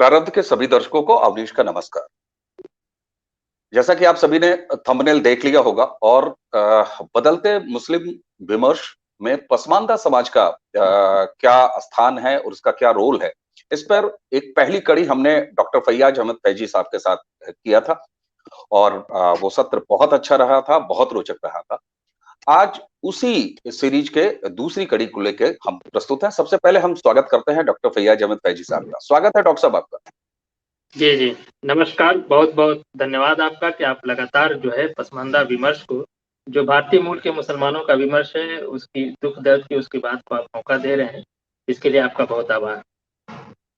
प्रारब्ध के सभी दर्शकों को अवनीश का नमस्कार। जैसा कि आप सभी ने थंबनेल देख लिया होगा और बदलते मुस्लिम विमर्श में पसमानदा समाज का क्या स्थान है और उसका क्या रोल है, इस पर एक पहली कड़ी हमने डॉक्टर फैयाज अहमद फैजी साहब के साथ किया था और वो सत्र बहुत अच्छा रहा था, बहुत रोचक रहा था। आज उसी सीरीज के दूसरी कड़ी को लेके हम प्रस्तुत हैं। सबसे पहले हम स्वागत करते हैं डॉक्टर फैयाज अहमद फैजी साहब का। स्वागत है डॉक्टर साहब आपका। जी, जी। नमस्कार, बहुत-बहुत धन्यवाद आपका कि आप लगातार जो है पसमानदा विमर्श को, जो भारतीय मूल के मुसलमानों का विमर्श है, उसकी दुःख-दर्द की उसकी बात को आप मौका दे रहे हैं। इसके लिए आपका बहुत आभार।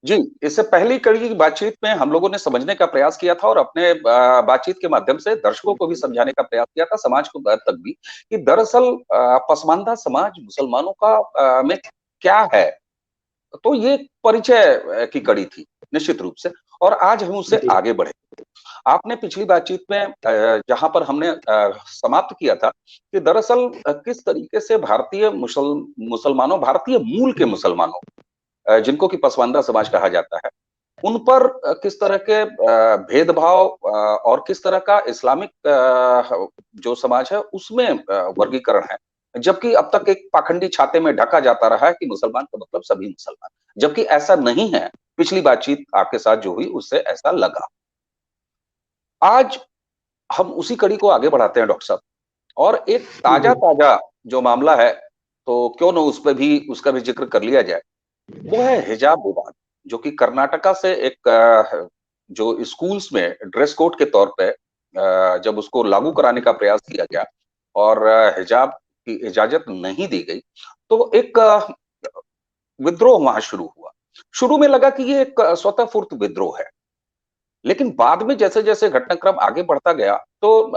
जी, इससे पहली कड़ी की बातचीत में हम लोगों ने समझने का प्रयास किया था और अपने बातचीत के माध्यम से दर्शकों को भी समझाने का प्रयास किया था, समाज को तक भी, कि दरअसल पसमानदा समाज मुसलमानों का में क्या है? तो ये परिचय की कड़ी थी, निश्चित रूप से, और आज हम उससे जी। आगे बढ़े। आपने पिछली बातचीत में जहाँ पर हमने समाप्त किया था कि दरअसल किस तरीके से भारतीय मुसलमानों, भारतीय मूल के मुसलमानों, जिनको कि पसमानदा समाज कहा जाता है, उन पर किस तरह के भेदभाव और किस तरह का इस्लामिक जो समाज है उसमें वर्गीकरण है। जबकि अब तक एक पाखंडी छाते में ढका जाता रहा है कि मुसलमान का मतलब सभी मुसलमान, जबकि ऐसा नहीं है। पिछली बातचीत आपके साथ जो हुई उससे ऐसा लगा। आज हम उसी कड़ी को आगे बढ़ाते हैं डॉक्टर साहब, और एक जी। ताजा-ताजा जो मामला है, तो क्यों ना उस पे भी उसका भी ज़िक्र कर लिया जाए। वो है हिजाब विवाद, जो कि कर्नाटका से एक जो स्कूल्स में ड्रेस कोड के तौर पे जब उसको लागू कराने का प्रयास किया गया और हिजाब की इजाज़त नहीं दी गई, तो एक विद्रोह वहाँ शुरू हुआ। शुरू में लगा कि ये एक स्वतःस्फूर्त विद्रोह है, लेकिन बाद में जैसे-जैसे घटनाक्रम आगे बढ़ता गया, तो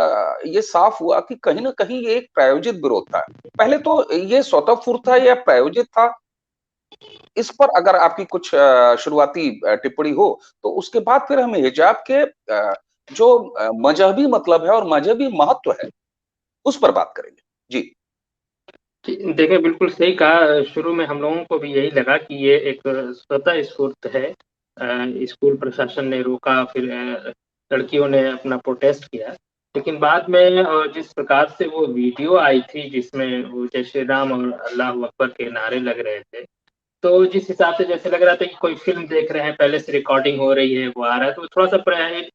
ये साफ हुआ कि कहीं न कहीं ये एक प्रायोजित विरोध था। पहले तो ये स्वतःस्फूर्त था या प्रायोजित था, इस पर अगर आपकी कुछ शुरुआती टिप्पणी हो, तो उसके बाद फिर हम हिजाब के जो मज़हबी मतलब है और मज़हबी महत्व है, उस पर बात करेंगे। जी। जी, देखिए बिल्कुल सही कहा। शुरू में हम लोगों को भी यही लगा कि ये एक स्वतः स्फूर्त है। स्कूल प्रशासन ने रोका, फिर लड़कियों ने अपना प्रोटेस्ट किया। लेकिन बाद में जिस प्रकार से वो वीडियो आई थी जिसमें वो जय श्री राम और अल्लाह अकबर के नारे लग रहे थे, तो जिस हिसाब से जैसे लग रहा था कि कोई फ़िल्म देख रहे हैं, पहले से रिकॉर्डिंग हो रही है, वो आ रहा है, तो थोड़ा-सा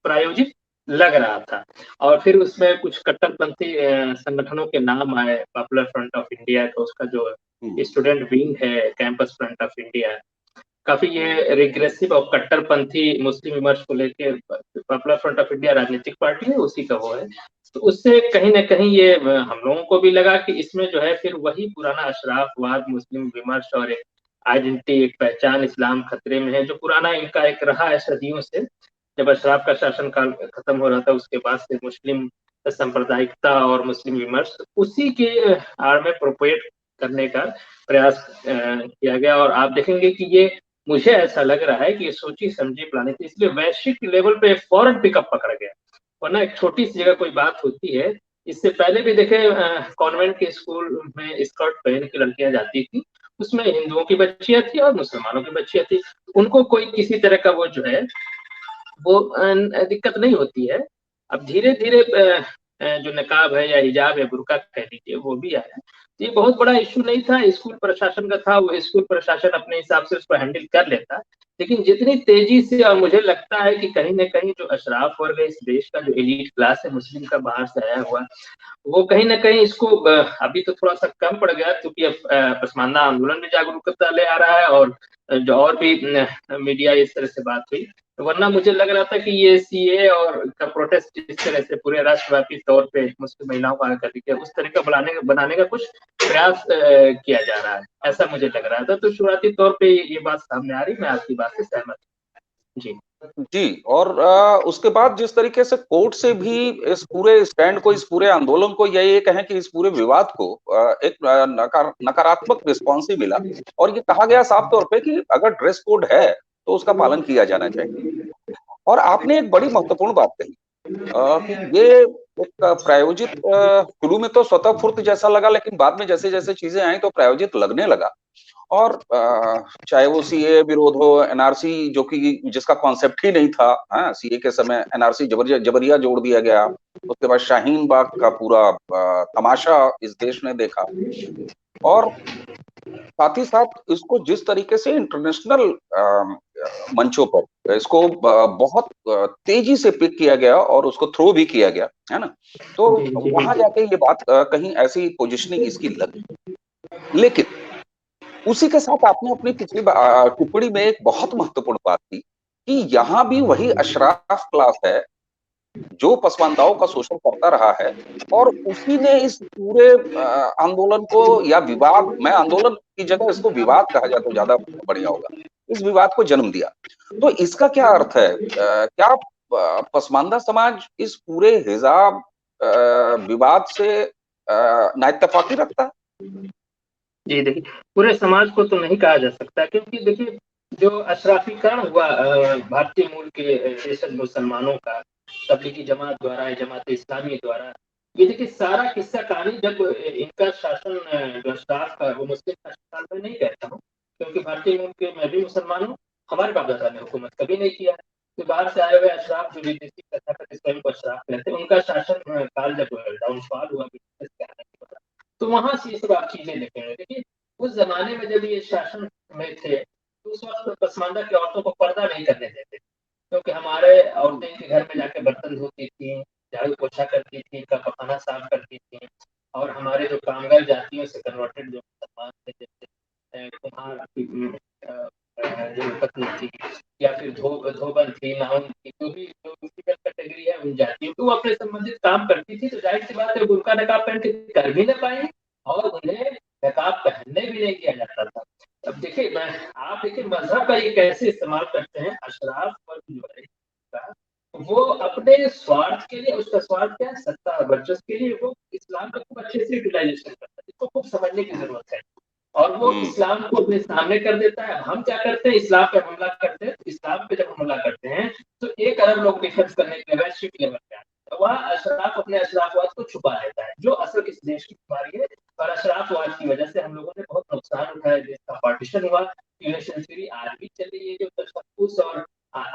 प्रायोजित लग रहा था। और फिर उसमें कुछ कट्टरपंथी संगठनों के नाम आए, पॉपुलर फ्रंट ऑफ इंडिया, तो उसका जो हुँ, स्टूडेंट विंग है, कैंपस फ्रंट ऑफ इंडिया, काफ़ी ये रिग्रेसिव और कट्टरपंथी मुस्लिम विमर्श को लेके पॉपुलर फ्रंट ऑफ इंडिया राजनीतिक पार्टी है, उसी का वो है। तो उससे कहीं न कहीं ये हम लोगों को भी लगा कि इसमें जो है फिर वही पुराना अशराफवाद, मुस्लिम विमर्श और एक आइडेंटिटी, एक पहचान इस्लाम खतरे में है, जो पुराना इनका एक रहा है सदियों से। जब अशराफ का शासनकाल खत्म हो रहा था, उसके बाद से मुस्लिम सांप्रदायिकता और मुस्लिम विमर्श, उसी के आड़ में प्रोपेगेट करने का प्रयास किया गया। और आप देखेंगे कि ये, मुझे ऐसा लग रहा है कि ये सोची-समझी प्लानिंग थी, इसलिए वैश्विक लेवल पे फौरन पिकअप पकड़ गया। वरना एक छोटी-सी जगह कोई बात होती है, इससे पहले भी देखें कॉन्वेंट के स्कूल में स्कर्ट पहन के लड़कियाँ जाती थी, उसमें हिंदुओं की बच्चियाँ थी और मुसलमानों की बच्चियाँ थी। उनको कोई किसी तरह का वो जो है वो दिक्कत नहीं होती है। अब धीरे-धीरे जो नकाब है या हिजाब या बुर्का कह लीजिए, वो भी आया। तो ये बहुत बड़ा इश्यू नहीं था, स्कूल प्रशासन का था, वो स्कूल प्रशासन अपने हिसाब से उसको हैंडल कर लेता। लेकिन जितनी तेज़ी से, और मुझे लगता है कि कहीं न कहीं जो अशराफ वर्ग है इस देश का, जो एलीट क्लास है मुस्लिम का बाहर से आया हुआ, वो कहीं न कहीं इसको अभी तो थोड़ा-सा कम पड़ गया, क्योंकि अब पसमानदा आंदोलन में जागरूकता ले आ रहा है, और जो और भी मीडिया इस तरह से बात हुई। वरना मुझे लग रहा था कि ये सीएए और का प्रोटेस्ट जिस तरह से पूरे राष्ट्रव्यापी तौर पे मुस्लिम महिलाओं को आगे करके उस तरह का बनाने का कुछ प्रयास किया जा रहा है, ऐसा मुझे लग रहा था। तो शुरुआती तौर पे ये बात सामने आ रही, मैं आपकी बात से सहमत हूँ। जी। जी, और उसके बाद जिस तरीके से कोर्ट से भी इस पूरे स्टैंड को, इस पूरे आंदोलन को, या ये कहें कि इस पूरे विवाद को एक नकारात्मक रिस्पॉन्स ही मिला और ये कहा गया साफ तौर पे कि अगर ड्रेस कोड है, तो उसका पालन किया जाना चाहिए। और आपने एक बड़ी महत्वपूर्ण बात कही कि ये एक प्रायोजित, शुरू में तो स्वतःस्फूर्त जैसा लगा, लेकिन बाद में जैसे-जैसे चीज़ें आई तो प्रायोजित लगने लगा। और चाहे वो सीए विरोध हो, एनआरसी जो कि जिसका कॉन्सेप्ट ही नहीं था, हाँ, सीए के समय एनआरसी जबरिया जबरिया जोड़ दिया गया। उसके बाद शाहीन बाग का पूरा तमाशा इस देश ने देखा। और साथ ही साथ इसको जिस तरीके से इंटरनेशनल मंचों पर इसको बहुत तेजी से पिक किया गया और उसको थ्रो भी किया गया, है ना। तो जी जी वहां बिल्कुल। जाके ये बात कहीं ऐसी पोजिशनिंग इसकी लगी। लेकिन उसी के साथ आपने अपनी पिछली टिप्पणी में एक बहुत महत्वपूर्ण बात की कि यहाँ भी वही अशराफ क्लास है जो पसमानदाओं का शोषण करता रहा है, और उसी ने इस पूरे आंदोलन को, या विवाद, मैं आंदोलन की जगह इसको विवाद कहा जाए तो ज्यादा बढ़िया होगा, इस विवाद को जन्म दिया। तो इसका क्या अर्थ है? क्या पसमानदा समाज इस पूरे हिजाब विवाद से नाइत्तेफाकी रखता है? जी देखिए, पूरे समाज को तो नहीं कहा जा सकता, क्योंकि देखिए जो अशराफीकरण हुआ भारतीय मूल के देशज मुसलमानों का तबलीगी जमात द्वारा, जमात इस्लामी द्वारा, ये देखिए सारा किस्सा कहानी जब इनका शासन जो अशराफ का, वो मुस्लिम शासन में नहीं कहता हूँ, क्योंकि भारतीय मूल के मैं भी मुसलमान हूँ, हमारे बाप दादा ने हुकूमत कभी नहीं किया। तो बाहर से आए हुए अशराफ जो विदेशी तथाकथित स्वयं को अशराफ कहते हैं, उनका शासन काल जब डाउनफॉल हुआ ब्रिटिश के आने के बाद, तो वहां से ये सब आप चीजें देखेंगे। देखिए उस जमाने में जब ये शासन में थे, तो उस वक्त पसमानदा की औरतों को पर्दा नहीं करने देते, क्योंकि हमारे औरतें के घर में जाके बर्तन धोती थी, झाड़ू पोछा करती थी, पखाना साफ करती थी, और हमारे जो कामगार जातियों से कन्वर्टेड जो मुसलमान थे, जैसे कुम्हार की जो पत्नी थी, या फिर धोबन थी, नाउन थी, जो फिजिकल कैटेगरी है उन जातियों को, वो अपने संबंधित काम करती थी, तो जाहिर सी बात है बुर्का नकाब पहन के कर भी ना पाएंगे, और उन्हें नकाब पहनने भी नहीं किया जाता था। अब देखिए आप देखिए मजहब का ये कैसे इस्तेमाल करते हैं अशराफ वर्ग जो है, वो अपने स्वार्थ के लिए, उसका स्वार्थ क्या है, सत्ता वर्चस्व के लिए, वो इस्लाम का खूब अच्छे से यूटिलाइजेशन करता है, इसको खूब समझने की जरूरत है। और वो इस्लाम को अपने सामने कर देता है। हम क्या करते हैं, इस्लाम पे हमला करते हैं, इस्लाम पे जब हमला करते हैं तो 1 अरब लोग डिफेंस करने के लिए वैश्विक लेवल पे आते हैं, वह अशराफ अपने अशराफवाद को छुपा लेता है, जो असल इस देश की बीमारी है। और अशराफवाद की वजह से हम लोगों ने बहुत नुकसान उठाया, देश का पार्टीशन हुआ, यूनेशन थ्योरी आज भी चल रही है, जो तशख्खुस और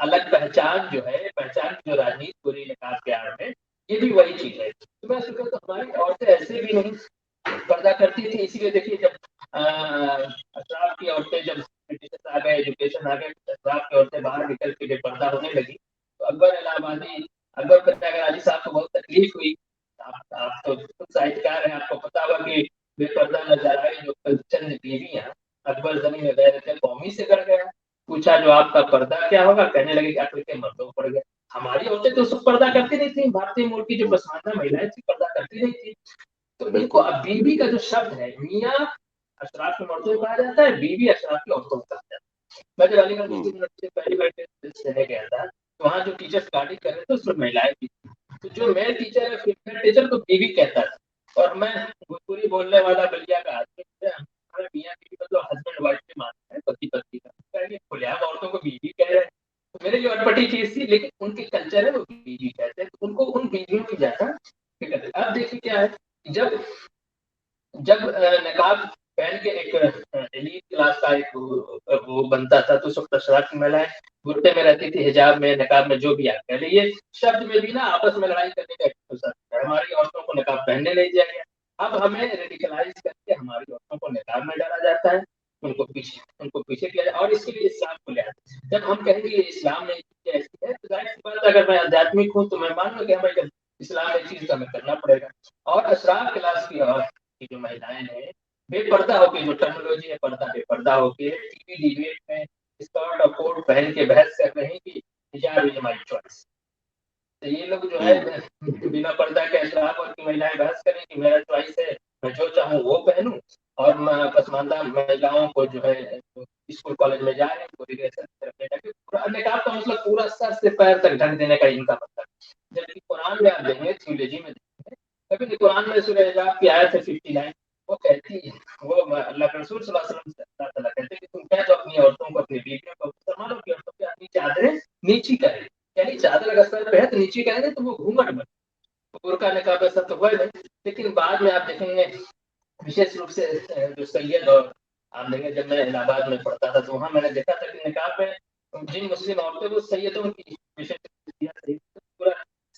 अलग पहचान जो है, पहचान की जो राजनीति पूरी निकास के आड़ में, ये भी वही चीज है। तो मैं सोचा तो हमारी औरतें ऐसे भी नहीं पर्दा करती थी, इसीलिए देखिए जब अशराफ की औरतें, जब ब्रिटिशर्स आ गए, एजुकेशन आ गए, अशराफ की औरतें बाहर निकल के बेपर्दा होने लगी, तो अकबर इलाहाबादी, अकबर प्रयागराजी साहब को बहुत तकलीफ हुई। आप तो खुद साहित्यकार हैं, आपको पता होगा कि बेपर्दा नजर आए जो चंद बीवियां, अकबर जमीन में गए थे, कौमी से कर गया, पूछा जो आपका पर्दा क्या होगा, कहने लगे कि आखिर के मर्दों पड़ गए। हमारी औरतें तो सब पर्दा करती नहीं थी, भारतीय मूल की जो पसमानदा महिलाएं थी पर्दा करती नहीं थी। तो इनको अब बीवी का जो शब्द है, मियाँ अशराफ की मर्दों को कहा जाता है, बीवी अशराफ की औरतों को कहा जाता है। मैं जब अलीगढ़ मुस्लिम यूनिवर्सिटी पहली बार टेस्ट देने गया था, तो वहाँ जो टीचर्स गाड़ी कर रहे थे उसमें महिलाएं थी, तो जो मेल टीचर है, फीमेल टीचर को बीवी कहता था। और मैं भोजपुरी बोलने वाला बलिया का आदमी, हमारे मियाँ बीवी मतलब हस्बैंड वाइफ के मानते हैं, पति पत्नी का, खुलेआम औरतों को बीवी कह रहे हैं। तो मेरे जो अटपटी चीज थी, लेकिन उनके कल्चर है वो बीवी कहते हैं, तो उनको उन बीवियों की ज्यादा फिक्र है। अब देखिए क्या है, जब जब नकाब पहन के एक एलीट क्लास का एक वो बनता था, तो उस वक्त अशराफ की महिलाएं बुर्के में रहती थी, हिजाब में, नकाब में, जो भी आप कह लीजिए, शब्द में भी ना आपस में लड़ाई करने का एक्सपोजर है। हमारी औरतों को नकाब पहनने नहीं दिया गया, अब हमें रेडिकलाइज करके हमारी औरतों को नकाब में डाला जाता है, उनको पीछे किया जाए, और इसके लिए इस्लाम को लिया। जब हम कहेंगे इस्लाम में ऐसी है, तो जाहिर सी बात है, अगर मैं आध्यात्मिक हूँ तो मैं मान लूँ कि हमें जब इस्लाम में चीज का हमें करना पड़ेगा। और अशराफ क्लास की जो महिलाएं हैं, बेपर्दा होके, जो टर्मिनोलॉजी है पर्दा बेपर्दा होके टीवी डिबेट में स्कर्ट और कोट पहन के बहस कर रहे हैं कि हिजाब इज माय चॉइस। तो ये लोग जो है बिना पर्दा के अशराफ और की महिलाएं बहस करें कि मेरा चॉइस है, मैं जो चाहूँ वो पहनूं, और मैं पसमानदा महिलाओं को जो है स्कूल कॉलेज में जा रहे हैं, निकाब का मतलब पूरा सर से पैर तक ढक देने का इनका मतलब। जबकि कुरान में आप देंगे, थियोलॉजी में देंगे, कभी कुरान में सूरह हिजाब की आयत है 59, वो कहती है, वो अल्लाह के रसूल सल्लल्लाहु अलैहि वसल्लम से अल्लाह ताला कहते हैं कि तुम क्या, तो अपनी औरतों को, अपनी बीवियों को, मुसलमानों की औरतों की अपनी चादरें नीची करें, यानी चादर अगर सर पे है तो नीचे करेंगे तो वो घूंघट बने, तो बुर्का निकाब ऐसा तो हुआ नहीं। लेकिन बाद में आप देखेंगे विशेष रूप से जो सैयद और बांधेंगे। जब मैं इलाहाबाद में पढ़ता था तो वहाँ मैंने देखा था कि निकाब में जिन मुस्लिम औरतें वो सैयदों की विशेष पूरा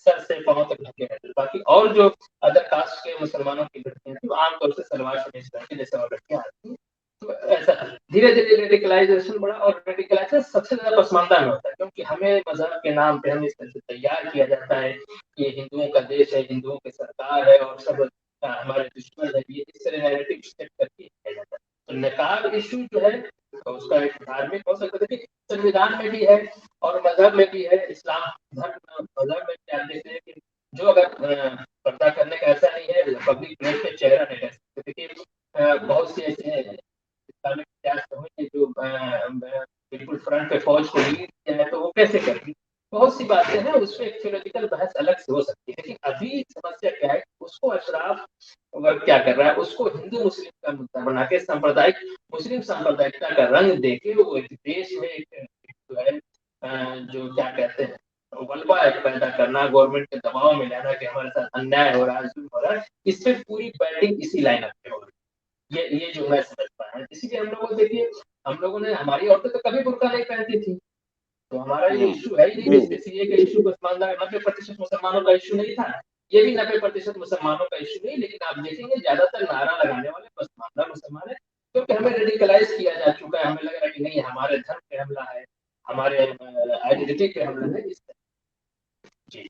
सर से पांव तक ढके रहते थे। बाकी और जो अदर कास्ट के मुसलमानों की लड़कियां थी वो आमतौर से सलवार कमीज पहनती जैसे और लड़कियां आती थी। तो ऐसा धीरे धीरे रेडिकलाइजेशन बढ़ा, और रेडिकलाइजेशन सबसे ज्यादा पसमानदा में होता है क्योंकि हमें मजहब के नाम पे हमें इस तरह से तैयार किया जाता है कि ये हिंदुओं का देश है, हिंदुओं की सरकार है और सब हमारे दुश्मन है, ये इस तरह नैरेटिव सेट करके किया जाता है। तो नकाब इशू जो है तो उसका एक धार्मिक हो सकता है कि संविधान में भी है और मजहब में भी है। इस्लाम धर्म मजहब में भी आप देखते हैं कि जो अगर पर्दा करने का ऐसा नहीं है पब्लिक प्लेस पे चेहरा नहीं रह सकते। देखिए बहुत से ऐसे इस्लामिक इतिहास हुए जो बिल्कुल फ्रंट पे फौज को लीड किया है तो वो कैसे करेगी। बहुत सी बातें हैं, उसमें एक थ्योरेटिकल बहस अलग से हो सकती है, लेकिन अभी समस्या क्या है, उसको अशराफ वर्ग क्या कर रहा है, उसको हिंदू मुस्लिम का मुद्दा बना के सांप्रदायिक मुस्लिम सांप्रदायिकता का रंग देके वो एक देश में एक जो है जो क्या कहते हैं वल्बा एक पैदा करना, गवर्नमेंट के दबाव में लाना कि हमारे साथ अन्याय हो रहा है, जुल्म हो रहा है, इस पे पूरी बैटिंग इसी लाइनअप पे हो रही है। ये जो मैं समझ पाया, इसीलिए हम लोगों देखिए हम लोगों ने, हमारी औरतें तो कभी बुर्का नहीं पहनती थी, तो हमारा ये इशू है ही नहीं। सीए का इशू पसमानदा 90% मुसलमानों का इशू नहीं था, ये भी 90% मुसलमानों का इशू नहीं, लेकिन आप देखेंगे ज्यादातर नारा लगाने वाले पसमानदा मुसलमान है क्योंकि हमें रेडिकलाइज किया जा चुका है। हमें लग रहा है कि नहीं हमारे धर्म पे हमला है, हमारे आइडेंटिटी पे हमला है, इस तरह। जी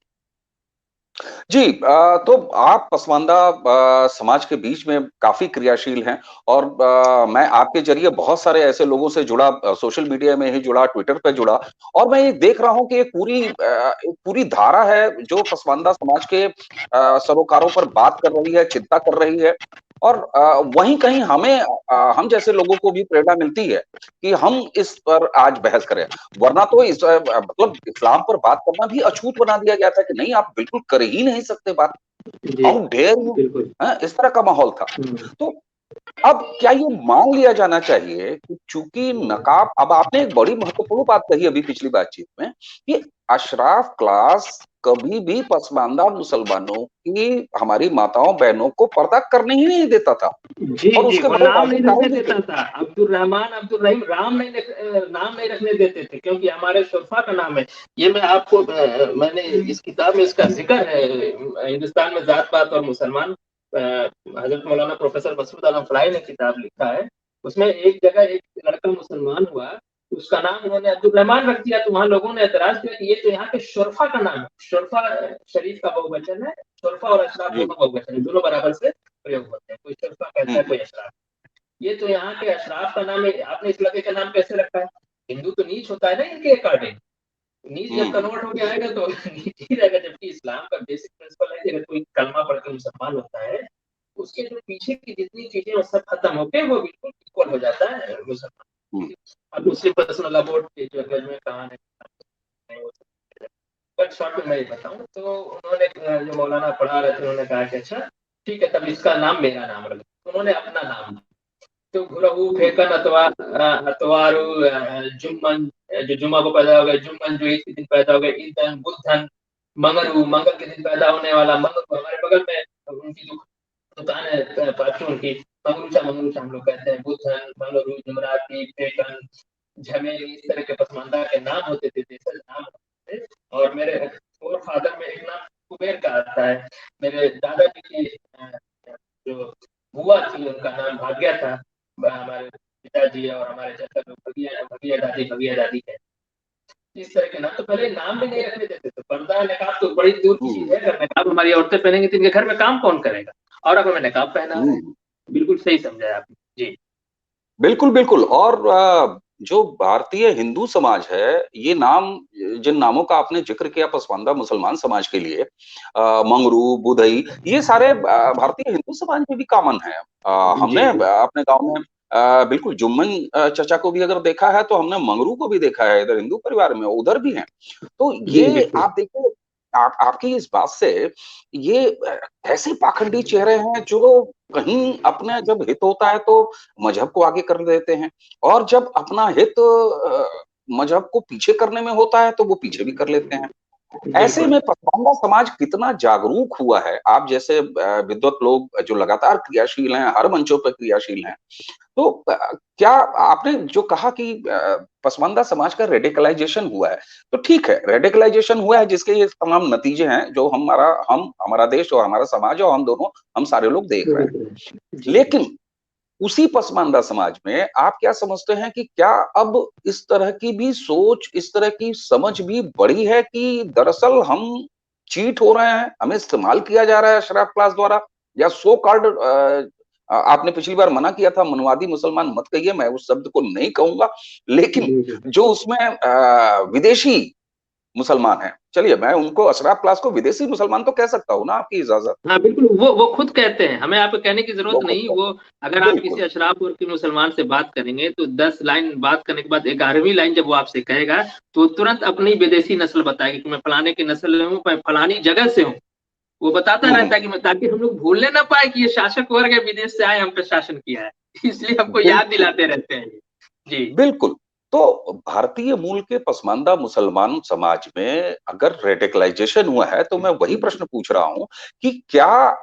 जी, तो आप पसमानदा समाज के बीच में काफ़ी क्रियाशील हैं और मैं आपके ज़रिए बहुत सारे ऐसे लोगों से जुड़ा, सोशल मीडिया में ही जुड़ा, ट्विटर पे जुड़ा और मैं ये देख रहा हूँ कि एक पूरी धारा है जो पसमानदा समाज के सरोकारों पर बात कर रही है, चिंता कर रही है और वहीं कहीं हम जैसे लोगों को भी प्रेरणा मिलती है कि हम इस पर आज बहस करें। वरना तो मतलब इस्लाम पर बात करना भी अछूत बना दिया गया था कि नहीं आप बिल्कुल कर ही नहीं सकते बात। जी हाउ डेयर यू, बिल्कुल। इस तरह का माहौल था। तो अब क्या ये मान लिया जाना चाहिए कि चूंकि नकाब, अब आपने एक बड़ी महत्वपूर्ण बात कही अभी पिछली बातचीत में कि अशराफ क्लास कभी भी पसमानदा मुसलमानों की, हमारी माताओं बहनों को पर्दा करने ही नहीं देता था जी और जी, उसके वो बड़े नाम वाजे नहीं रखने कारण भी थे। देता था। अब्दुल रहमान अब्दुल रहीम राम नाम नहीं रखने देते थे क्योंकि हमारे शुरफा का नाम है। ये मैं आपको मैंने इस किताब में इसका जिक्र है, हिंदुस्तान में जात पात और मुसलमान, हजरत मौलाना प्रोफेसर मसूद आलम फलाई ने किताब लिखा है। उसमें एक जगह एक लड़का मुसलमान हुआ, उसका नाम उन्होंने अब्दुल रहमान रख दिया, तो वहां लोगों ने एतराज किया कि ये तो यहाँ के शुरफा का नाम है। शुरफा शरीफ का बहुवचन है, शुरफा और अशराफ जी। दोनों बहुवचन है, दोनों बराबर से प्रयोग होते हैं। कोई शुरफा कहता है, हम्म। कोई अशराफ। ये तो यहाँ के अशराफ का नाम है, आपने इस लड़के का नाम कैसे रखा है? हिंदू तो नीच होता है ना इनके अकॉर्डिंग, नीच जब हम्म। कन्वर्ट होके आएगा तो नीच ही रहेगा। जबकि इस्लाम का बेसिक प्रिंसिपल है कि अगर कोई कलमा पढ़ के मुसलमान होता है, उसके जो पीछे की जितनी चीजें वो सब खत्म होके वो बिल्कुल इक्वल हो जाता है हम्म। मुसलमान। अब मुस्लिम पर्सनल अबाउट के जो अगर में कहा है, बट शॉर्ट में मैं ये बताऊं तो उन्होंने जो मौलाना पढ़ा रहे थे उन्होंने कहा कि अच्छा ठीक है, तब इसका नाम मेरा नाम रख दो। उन्होंने अपना नाम दिया। तो गुरहु हम्म। फेकन अतवारु जुम्मन, जो जुम्मा को पैदा हो गए, जुम्मन जो ईद के दिन पैदा हो गए, ईदन बुद्धन, मंगरू मंगल के दिन पैदा होने वाला, मंगरू हमारे बगल में उनकी जो दुकान है परचून की, मंगरूचा मंगरूचा हम लोग कहते हैं, बुद्धन मंगरू जुमराती फेकन झमेली, इस तरह के पसमानदा के नाम होते थे, देशज नाम होते थे। और मेरे फोर फादर में एक नाम कुबेर का आता है। मेरे दादाजी की जो बुआ थी उनका नाम भाग्या था। हमारे पिताजी और हमारे चाचा लोग भगिया भगिया दादी कहते हैं। इस तरह के नाम तो पहले नाम भी नहीं रखने देते थे। पर्दा नकाब तो बड़ी दूर की चीज हम्म। है, अगर नकाब हमारी औरतें पहनेंगी तो इनके घर में काम कौन करेगा, और अब हमें नकाब पहना रहे हैं। हम्म। बिल्कुल सही समझा आपने। जी बिल्कुल, बिल्कुल और जो भारतीय हिंदू समाज है, ये नाम, जिन नामों का आपने ज़िक्र किया पसमानदा मुसलमान समाज के लिए, मंगरू, बुधई, ये सारे भारतीय हिंदू समाज में भी कॉमन है। जी हमने अपने गाँव में बिल्कुल जुम्मन चचा को भी अगर देखा है, तो हमने मंगरू को भी देखा है, इधर हिंदू परिवार में, उधर भी हैं। तो जी ये बिल्कुल। आप देखिए, आप आपकी इस बात से ये ऐसे पाखंडी चेहरे हैं जो कहीं अपने जब हित होता है तो मजहब को आगे कर देते हैं और जब अपना हित मजहब को पीछे करने में होता है तो वो पीछे भी कर लेते हैं। ऐसे बिल्कुल। में पसमानदा समाज कितना जागरूक हुआ है, आप जैसे विद्वत लोग जो लगातार क्रियाशील हैं, हर मंचों पर क्रियाशील हैं, तो क्या आपने जो कहा कि पसमानदा समाज का रेडिकलाइजेशन हुआ है, तो ठीक है, रेडिकलाइजेशन हुआ है जिसके ये तमाम नतीजे हैं जो हमारा देश और हमारा समाज और हम सारे लोग देख रहे हैं। जी। लेकिन उसी पसमानदा समाज में आप क्या समझते हैं कि क्या अब इस तरह की भी सोच, इस तरह की समझ भी बढ़ी है कि दरअसल हम चीट हो रहे हैं, हमें इस्तेमाल किया जा रहा है अशराफ क्लास द्वारा, या सो कॉल्ड आपने पिछली बार मना किया था मनवादी मुसलमान मत कहिए, मैं उस शब्द को नहीं कहूंगा, लेकिन जी, जी। जो उसमें विदेशी मुसलमान हैं, चलिए मैं उनको अशराफ क्लास को विदेशी मुसलमान तो कह सकता हूँ ना, आपकी इजाजत। हाँ, बिल्कुल, वो खुद कहते हैं, हमें आपको कहने की ज़रूरत वो खुद नहीं। वो कहते अगर हैं आप किसी बिल्कुल। अशराफ वर्ग के मुसलमान से बात करेंगे, तो 10 लाइन बात करने के बाद 11वीं लाइन जब वो आपसे कहेगा, तो तुरंत अपनी विदेशी नस्ल बताएगा कि मैं फलाने की नस्ल में हूँ, मैं फलानी जगह से हूँ। वो बताता रहता है कि ताकि हम लोग भूलने ना पाए कि ये शासक वर्ग है, विदेश से आए, हम पे शासन किया है। इसलिए हमको याद बिल्कुल दिलाते रहते हैं ये। जी। बिल्कुल। तो भारतीय मूल के पसमानदा मुसलमान समाज में अगर रेडिकलाइजेशन हुआ है, तो मैं वही प्रश्न पूछ रहा हूं कि क्या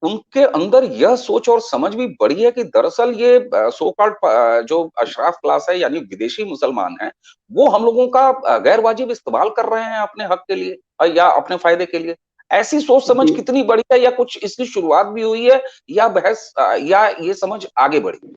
उनके अंदर यह सोच और समझ भी बढ़ी है कि दरअसल ये सो कॉल्ड जो अशराफ क्लास है यानी विदेशी मुसलमान हैं, वो हम लोगों का गैर वाजिब इस्तेमाल कर रहे हैं अपने हक के लिए या अपने फायदे के लिए। ऐसी सोच समझ जी। कितनी बड़ी है, या कुछ इसकी शुरुआत भी हुई है, या बहस या ये समझ आगे बढ़ी?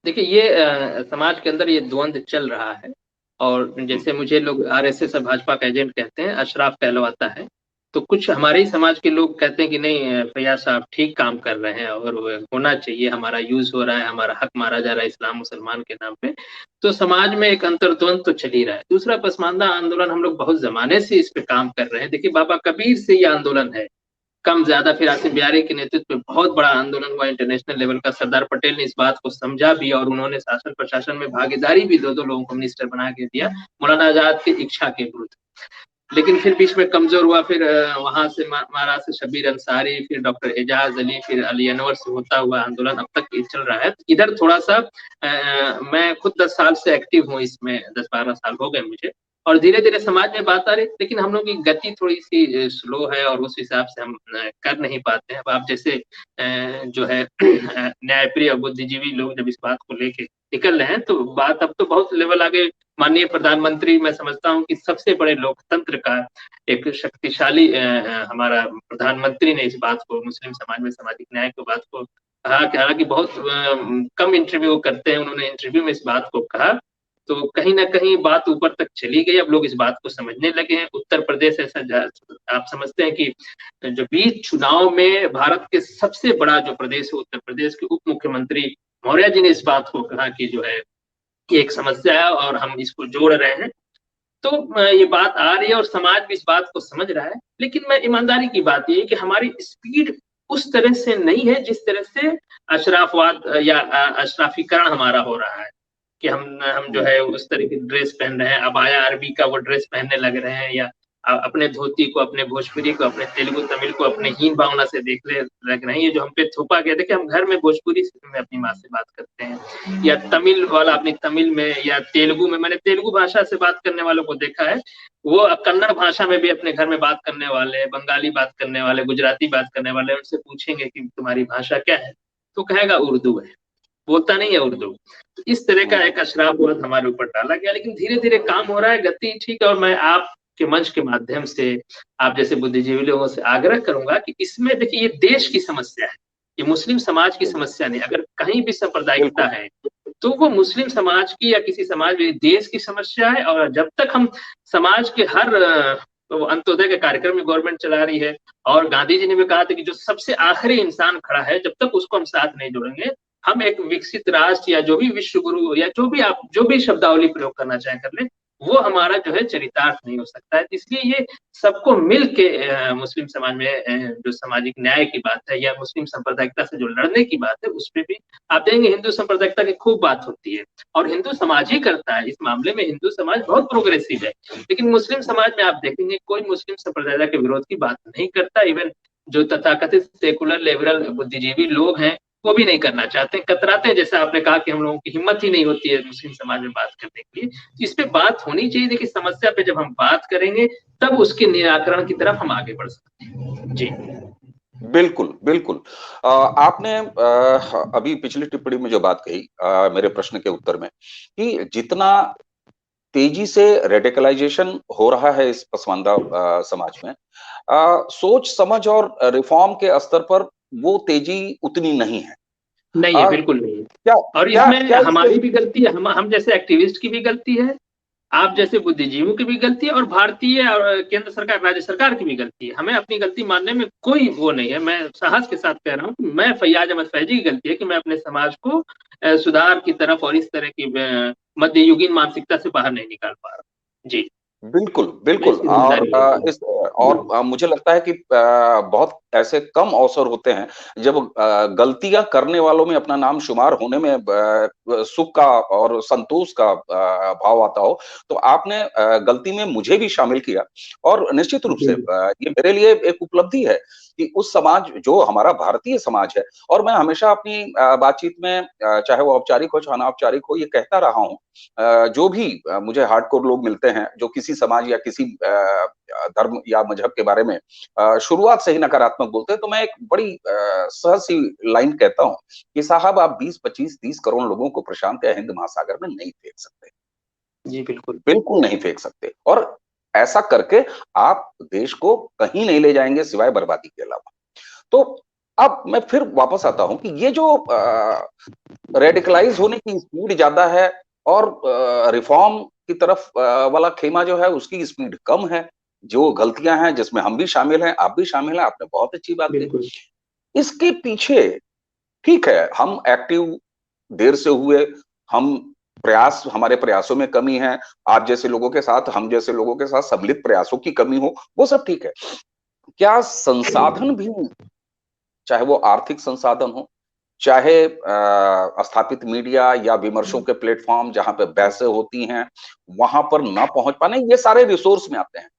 देखिए, ये समाज के अंदर ये द्वंद चल रहा है, और हम्म, जैसे मुझे लोग आरएसएस और भाजपा का एजेंट कहते हैं, अशराफ कहलवाता है। तो कुछ हमारे ही समाज के लोग कहते हैं कि नहीं, फैयाज साहब ठीक काम कर रहे हैं और वो होना चाहिए, हमारा यूज़ हो रहा है, हमारा हक मारा जा रहा है इस्लाम मुसलमान के नाम पे। तो समाज में एक अंतर्द्वंद तो चल ही रहा है। दूसरा, पसमानदा आंदोलन हम लोग बहुत ज़माने से इस पे काम कर रहे हैं। देखिए, बाबा कबीर से ये आंदोलन है। कम ज्यादा फिर आसिफ बिहारी के नेतृत्व में बहुत बड़ा आंदोलन हुआ इंटरनेशनल लेवल का। सरदार पटेल ने इस बात को समझा भी, और उन्होंने शासन प्रशासन में भागीदारी भी दो दो लोगों को मिनिस्टर बना के दिया, मौलाना आजाद की इच्छा के विरुद्ध। लेकिन फिर बीच में कमजोर हुआ, फिर वहां से महाराष्ट्र से शब्बीर अंसारी, फिर डॉक्टर एजाज अली, फिर अली अनवर से होता हुआ आंदोलन अब तक चल रहा है। इधर थोड़ा सा मैं खुद 10 साल से एक्टिव हूँ इसमें, 10-12 साल हो गए मुझे, और धीरे धीरे समाज में बात आ रही, लेकिन हम लोग की गति थोड़ी सी स्लो है, और उस हिसाब से हम कर नहीं पाते हैं। अब आप जैसे जो है न्यायप्रिय और बुद्धिजीवी लोग जब इस बात को लेके निकल रहे हैं, तो बात अब तो बहुत लेवल आगे। माननीय प्रधानमंत्री, मैं समझता हूँ कि सबसे बड़े लोकतंत्र का एक शक्तिशाली हमारा प्रधानमंत्री ने इस बात को, मुस्लिम समाज में सामाजिक न्याय की बात को कहा कि हालांकि बहुत कम इंटरव्यू करते हैं, उन्होंने इंटरव्यू में इस बात को कहा। तो कहीं ना कहीं बात ऊपर तक चली गई, अब लोग इस बात को समझने लगे हैं। उत्तर प्रदेश ऐसा आप समझते हैं कि जो बीच चुनाव में भारत के सबसे बड़ा जो प्रदेश है, उत्तर प्रदेश के उप मुख्यमंत्री मौर्य जी ने इस बात को कहा कि जो है ये एक समस्या है और हम इसको जोड़ रहे हैं। तो ये बात आ रही है और समाज भी इस बात को समझ रहा है। लेकिन मैं ईमानदारी की बात ये है कि हमारी स्पीड उस तरह से नहीं है जिस तरह से अशराफवाद या अशराफीकरण हमारा हो रहा है, कि हम जो हम्म, है उस तरह की ड्रेस पहन रहे हैं, अबाया अरबी का वो ड्रेस पहनने लग रहे हैं, या अपने धोती को, अपने भोजपुरी को, अपने तेलुगु तमिल को अपने हीन भावना से देखने लग रहे हैं। ये जो हम पे थोपा गया था कि हम घर में भोजपुरी में अपनी माँ से बात करते हैं, या तमिल वाला अपनी तमिल में, या तेलुगु में, मैंने तेलुगु भाषा से बात करने वालों को देखा है, वो कन्नड़ भाषा में भी अपने घर में बात करने वाले, बंगाली बात करने वाले, गुजराती बात करने वाले, उनसे पूछेंगे कि तुम्हारी भाषा क्या है, तो कहेगा उर्दू है, बोलता नहीं है उर्दू। तो इस तरह का हम्म, एक अशराफवाद हमारे ऊपर डाला गया, लेकिन धीरे धीरे काम हो रहा है, गति ठीक है। और मैं आपके मंच के माध्यम से आप जैसे बुद्धिजीवी लोगों से आग्रह करूंगा कि इसमें देखिए, ये देश की समस्या है, ये मुस्लिम समाज की बिल्कुल समस्या नहीं। अगर कहीं भी सांप्रदायिकता बिल्कुल। है, तो वो मुस्लिम समाज की या किसी समाज में, देश की समस्या है। और जब तक हम समाज के हर तो अंत्योदय के कार्यक्रम में गवर्नमेंट चला रही है, और गांधी जी ने भी कहा था कि जो सबसे आखिरी इंसान खड़ा है, जब तक उसको हम साथ नहीं जोड़ेंगे, हम एक विकसित राष्ट्र या जो भी विश्व गुरु या जो भी आप जो भी शब्दावली प्रयोग करना चाहे कर ले, वो हमारा जो है चरितार्थ नहीं हो सकता है। इसलिए ये सबको मिल के मुस्लिम समाज में जो सामाजिक न्याय की बात है, या मुस्लिम सांप्रदायिकता से जो लड़ने की बात है, उस पर भी आप देखेंगे हिंदू सांप्रदायिकता की खूब बात होती है, और हिंदू समाज ही करता है। इस मामले में हिंदू समाज बहुत प्रोग्रेसिव है, लेकिन मुस्लिम समाज में आप देखेंगे कोई मुस्लिम संप्रदायिकता के विरोध की बात नहीं करता। इवन जो तथाकथित सेकुलर लिबरल बुद्धिजीवी लोग हैं, वो भी नहीं करना चाहते, कतराते हैं। जैसा आपने कहा कि हम लोगों की हिम्मत ही नहीं होती है मुस्लिम समाज में बात करने के लिए। तो इस पे बात होनी चाहिए। देखिए, समस्या पे जब हम बात करेंगे तब उसके निराकरण की तरफ हम आगे बढ़ सकते हैं। जी। बिल्कुल, बिल्कुल। आपने अभी पिछली टिप्पणी में जो बात कही मेरे प्रश्न के उत्तर में, कि जितना तेजी से रेडिकलाइजेशन हो रहा है इस पसमानदा समाज में, सोच समझ और रिफॉर्म के स्तर पर वो तेजी उतनी नहीं है। नहीं है, बिल्कुल नहीं है। क्या और क्या इसमें क्या इसके हमारी भी गलती है, हम जैसे एक्टिविस्ट की भी गलती है, आप जैसे बुद्धिजीवियों की भी गलती है, और भारतीय और केंद्र सरकार, राज्य सरकार की भी गलती है। हमें अपनी गलती मानने में कोई वो नहीं है। मैं साहस के साथ कह रहा हूँ कि मैं फैयाज अहमद फैजी की गलती है कि मैं अपने समाज को सुधार की तरफ और इस तरह की मध्ययुगीन मानसिकता से बाहर नहीं निकाल पा रहा। जी। बिल्कुल, मैं बिल्कुल। इसकी और जिम्मेदारी लेता हूँ। मुझे लगता है कि बहुत ऐसे कम अवसर होते हैं जब गलतियाँ करने वालों में अपना नाम शुमार होने में सुख का और संतोष का भाव आता हो। तो आपने गलती में मुझे भी शामिल किया, और निश्चित रूप से जी। ये मेरे लिए एक उपलब्धि है कि उस समाज जो हमारा भारतीय समाज है, और मैं हमेशा अपनी बातचीत में चाहे वो औपचारिक हो, चाहे अनौपचारिक हो, ये कहता रहा हूँ, जो भी मुझे हार्डकोर लोग मिलते हैं जो किसी समाज या किसी धर्म या मजहब के बारे में शुरुआत से ही नकारात्मक बोलते हैं, तो मैं एक बड़ी सहज सी लाइन कहता हूँ कि साहब, आप 20, 25, 30 करोड़ लोगों को प्रशांत या हिंद महासागर में नहीं फेंक सकते, जी, बिल्कुल। बिल्कुल नहीं फेंक सकते। और ऐसा करके आप देश को कहीं नहीं ले जाएंगे सिवाय बर्बादी के अलावा। तो अब मैं फिर वापस आता हूं कि ये जो रेडिकलाइज होने की स्पीड ज्यादा है, और रिफॉर्म की तरफ वाला खेमा जो है उसकी स्पीड कम है। जो गलतियां हैं जिसमें हम भी शामिल हैं, आप भी शामिल हैं, आपने बहुत अच्छी बात बिल्कुल। कही। इसके पीछे, ठीक है, हम एक्टिव देर से हुए, हम हमारे प्रयासों में कमी है, आप जैसे लोगों के साथ, हम जैसे लोगों के साथ सम्मिलित प्रयासों की कमी हो, वो सब ठीक है। क्या संसाधन भी, चाहे वो आर्थिक संसाधन हो, चाहे स्थापित मीडिया या विमर्शों के प्लेटफॉर्म जहां पे बहसें होती हैं, वहां पर ना पहुंच पाने, ये सारे रिसोर्स में आते हैं।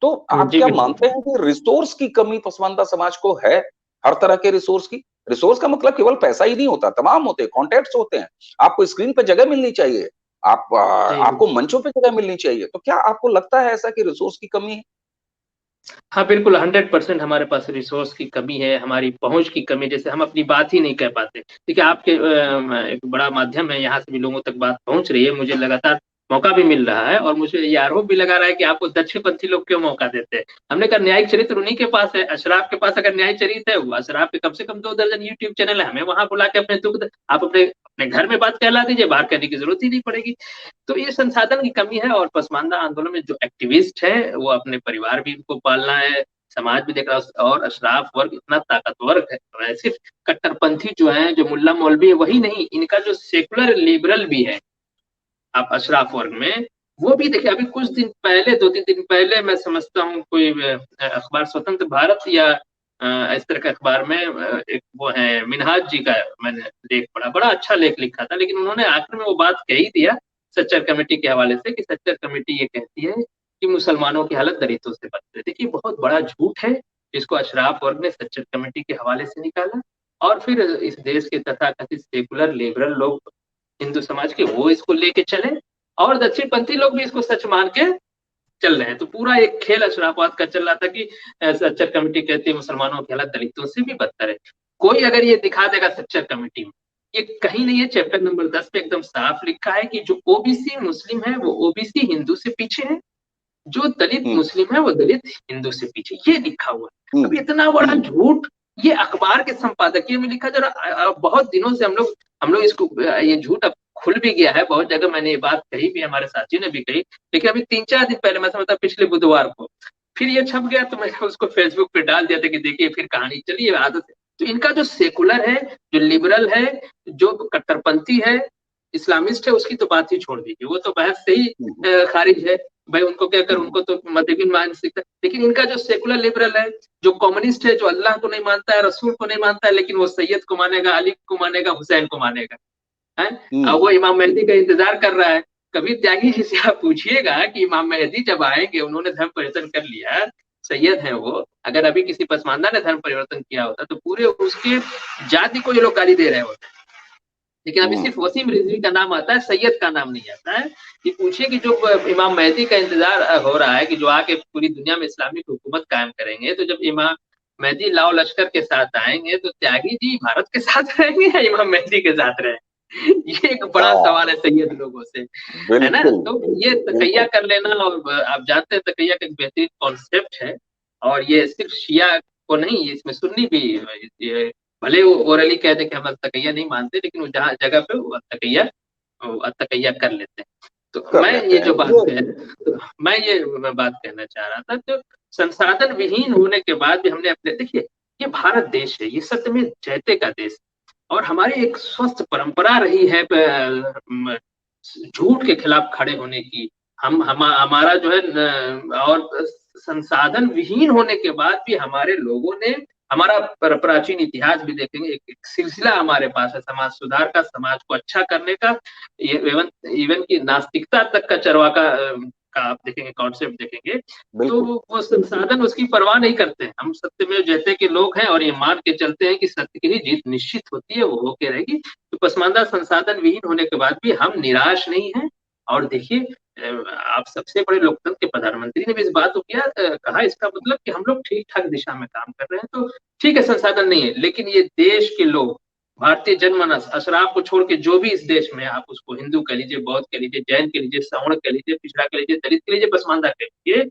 तो आप जी, क्या बिल्कुल। मानते हैं कि रिसोर्स की कमी पसमानदा समाज को है? हर तरह के रिसोर्स की। रिसोर्स का मतलब केवल पैसा ही नहीं होता, तमाम होते हैं, कॉन्टेक्ट्स होते हैं। आपको स्क्रीन पे जगह मिलनी चाहिए, जी, आपको मंचों पे जगह मिलनी चाहिए। तो क्या आपको लगता है ऐसा कि रिसोर्स की कमी है? हाँ, बिल्कुल 100% हमारे पास रिसोर्स की कमी है, हमारी पहुँच की कमी, जैसे हम अपनी बात ही नहीं कह पाते। देखिए, आपके एक बड़ा माध्यम है, यहाँ से भी लोगों तक बात पहुँच रही है, मुझे लगातार मौका भी मिल रहा है, और मुझे ये आरोप भी लगा रहा है कि आपको दक्षिणपंथी लोग क्यों मौका देते हैं। हमने कहा, न्यायिक चरित्र उन्हीं के पास है, अशराफ के पास अगर न्यायिक चरित्र है, वो अशराफ के कम से कम 2 दर्जन यूट्यूब चैनल है, हमें वहाँ बुला के अपने दुःख आप अपने अपने घर में बात कहला दीजिए, बाहर कहने की ज़रूरत ही नहीं पड़ेगी। तो ये संसाधन की कमी है, और पसमानदा आंदोलन में जो एक्टिविस्ट हैं, वो अपने परिवार भी उनको पालना है, समाज भी देख रहा है, और अशराफ वर्ग इतना ताकतवर है। वैसे कट्टरपंथी जो है, जो मुल्ला मौलवी है, वही नहीं, इनका जो सेकुलर लिबरल भी है, आप अशराफ वर्ग में, वो भी देखिए, अभी कुछ दिन पहले, 2-3 दिन पहले, मैं समझता हूँ कोई अखबार स्वतंत्र भारत या इस तरह के अखबार में एक वो है मिनहाज जी का, मैंने लेख पढ़ा, बड़ा अच्छा लेख लिखा था, लेकिन उन्होंने आखिर में वो बात कह ही दिया सच्चर कमेटी के हवाले से, कि सच्चर कमेटी ये कहती है कि मुसलमानों की हालत दलितों से बदतर है। देखिए, बहुत बड़ा झूठ है, जिसको अशराफ वर्ग ने सच्चर कमेटी के हवाले से निकाला, और फिर इस देश के तथाकथित सेकुलर लिबरल लोग, हिंदू समाज के, वो इसको लेके चले, और दक्षिणपंथी लोग भी इसको सच मान के चल रहे हैं। तो पूरा एक खेल अशराफवाद का चल रहा था कि सच्चर कमेटी कहती है मुसलमानों की हालत दलितों से भी बदतर है। कोई अगर ये दिखा देगा सच्चर कमेटी में, ये कहीं नहीं है, चैप्टर नंबर 10 पे एकदम साफ लिखा है कि जो ओबीसी मुस्लिम है वो ओबीसी हिंदू से पीछे है, जो दलित हुँ, मुस्लिम है वो दलित हिंदू से पीछे, ये लिखा हुआ है। हुँ, अब इतना बड़ा हुँ, झूठ, ये अखबार के संपादकीय में लिखा, जरा बहुत दिनों से हम लोग इसको, ये झूठ अब खुल भी गया है, बहुत जगह मैंने ये बात कही भी, हमारे साथी ने भी कही, लेकिन अभी 3-4 दिन पहले, मैं समझता पिछले बुधवार को फिर ये छप गया, तो मैंने उसको फेसबुक पे डाल दिया था कि देखिए फिर कहानी चली है, आदत है। तो इनका जो सेकुलर है, जो लिबरल है, जो कट्टरपंथी है, इस्लामिस्ट है, उसकी तो बात ही छोड़ दीजिए, वो तो बहस से ही हुँ, खारिज है। भाई उनको क्या कर, हुँ, उनको तो मध्यम मानसिकता, लेकिन इनका जो सेकुलर लिबरल है, जो कम्युनिस्ट है, जो अल्लाह को नहीं मानता है, रसूल को नहीं मानता है, लेकिन वो सैयद को मानेगा, अली को मानेगा, हुसैन को मानेगा, है। अब हुँ, वो इमाम मेहदी का इंतजार कर रहा है। कभी त्यागी जी से आप पूछिएगा कि इमाम मेहदी जब आएंगे, उन्होंने धर्म परिवर्तन कर लिया, सैयद है वो, अगर अभी किसी पसमानदा ने धर्म परिवर्तन किया होता तो पूरे उसके जाति को ये लोग गाली दे रहे होते। लेकिन अभी सिर्फ वसीम रिजवी का नाम आता है, सैयद का नाम नहीं आता है। ये पूछिए कि जो इमाम मेहदी का इंतजार हो रहा है कि जो आके पूरी दुनिया में इस्लामिक हुकूमत कायम करेंगे, तो जब इमाम मेहदी लाओ लश्कर के साथ आएंगे तो त्यागी जी भारत के साथ रहेंगे या इमाम मेहदी के साथ रहेंगे? ये एक बड़ा सवाल है सैयद लोगों से, है ना? तो ये तकैया कर लेना, और आप जानते हैं तकैया का एक बेहतरीन कॉन्सेप्ट है, और ये सिर्फ शिया को नहीं, इसमें सुन्नी भी ये, भले वो ओरली कह दे कि हम तकैया नहीं मानते, लेकिन वो जहाँ जगह पे वो तकैया कर लेते हैं। तो मैं ये जो बात तो मैं ये बात कहना चाह रहा था, तो संसाधन विहीन होने के बाद भी हमने अपने, देखिए ये भारत देश है, ये सत्य में जयते का देश, और हमारी एक स्वस्थ परंपरा रही है झूठ के खिलाफ खड़े होने की। हमारा जो है, और संसाधन विहीन होने के बाद भी हमारे लोगों ने, हमारा प्राचीन इतिहास भी देखेंगे, एक सिलसिला हमारे पास है समाज सुधार का, समाज को अच्छा करने का, इवन की नास्तिकता तक का चरवाका का आप देखेंगे, कॉन्सेप्ट देखेंगे, तो वो संसाधन उसकी परवाह नहीं करते। हम सत्य में जैसे के लोग हैं और ये मान के चलते हैं कि सत्य की ही जीत निश्चित होती है, वो होके रहेगी। तो पसमानदा संसाधन विहीन होने के बाद भी हम निराश नहीं हैं। और देखिए, आप सबसे बड़े लोकतंत्र के प्रधानमंत्री ने भी इस बात को किया, कहा, इसका मतलब कि हम लोग ठीक ठाक दिशा में काम कर रहे हैं। तो ठीक है, संसाधन नहीं है, लेकिन ये देश के लोग, भारतीय जनमानस, अशराफ को छोड़ के जो भी इस देश में, आप उसको हिंदू कह लीजिए, बौद्ध कह लीजिए, जैन कह लीजिए, सवर्ण कह लीजिए, पिछड़ा कह लीजिए, दलित कह लीजिए, पसमानदा कह लीजिए,